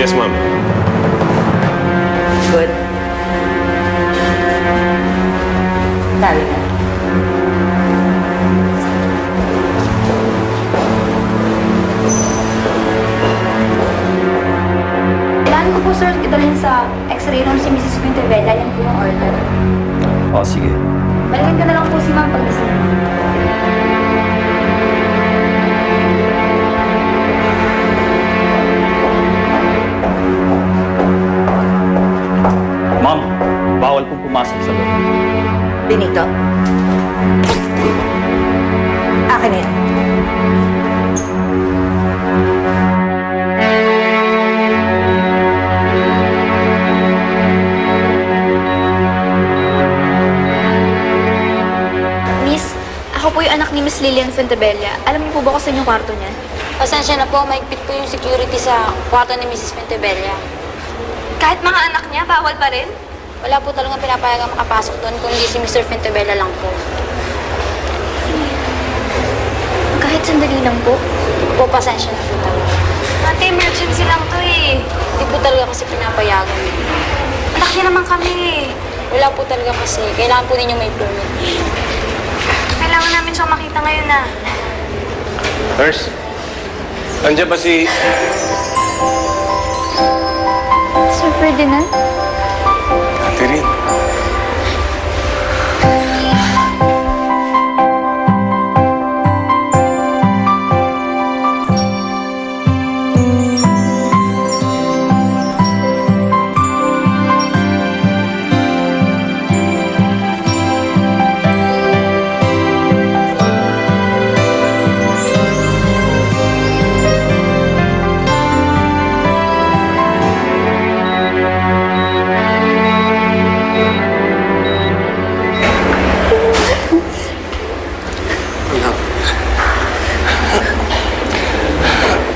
Yes, ma'am. Good. Dali na. Kailangan ko po, sir, idalhin sa x-ray room si Mrs. Quintevella. Yan po yung order. O, sige. Balikan ko na lang po si ma'am pag-gising na. Ma'am, bawal pong pumasok sa loob. Benito? Akin na yan. Miss, ako po yung anak ni Miss Lilian Fuentebella. Alam niyo po ba kung saan yung kwarto niya? Pasensya na po, maigpit po yung security sa kwarto ni Mrs. Fuentebella. Kahit mga anak niya, bawal pa rin? Wala po talagang pinapayagang makapasok doon kung hindi si Mr. Fuentebella lang po. Kahit sandali lang po. Po, pasensya na po talaga. Ate, emergency lang to eh. Hindi po talaga kasi pinapayagan. Anak niya naman kami eh. Wala po talaga kasi. Kailangan po ninyo may permit. Kailangan namin siyang makita ngayon na. Nurse, nandiyan ba si... Sir Ferdinand? Catherine?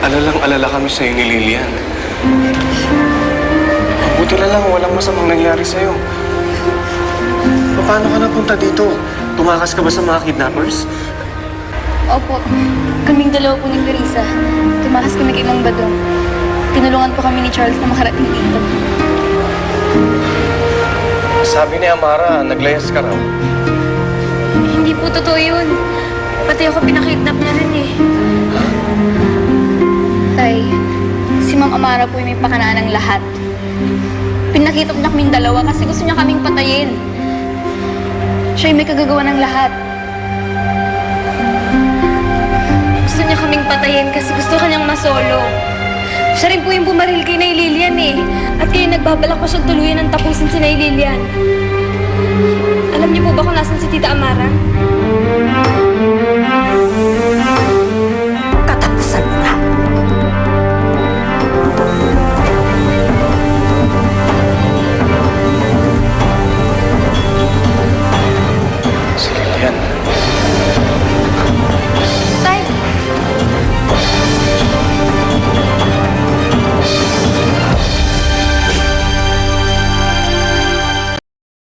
Alalang-alala kami sa'yo ni Lilian. Mabuti na lang, walang masamang nangyari sa'yo. Paano ka napunta dito? Tumakas ka ba sa mga kidnappers? Opo. Kaming dalawa po ni Clarissa. Tumakas kami kay Mang Badong. Tinulungan po kami ni Charles na makarating dito. Sabi ni Amara, naglayas ka raw. Hindi po totoo yun. Pati ako pinakidnap niya rin eh. Tay, si Ma'am Amara po yung may pakanaan ng lahat. Pinakitap niya kaming dalawa kasi gusto niya kaming patayin. Siya yung may kagagawa ng lahat. Gusto niya kaming patayin kasi gusto kanyang masolo. Siya rin po yung bumaril kay Nay Lilian eh. At kayo nagbabalak pa siyang tuluyan ng tapusin si Nay Lilian. Alam niyo po ba kung nasan si Tita Amara?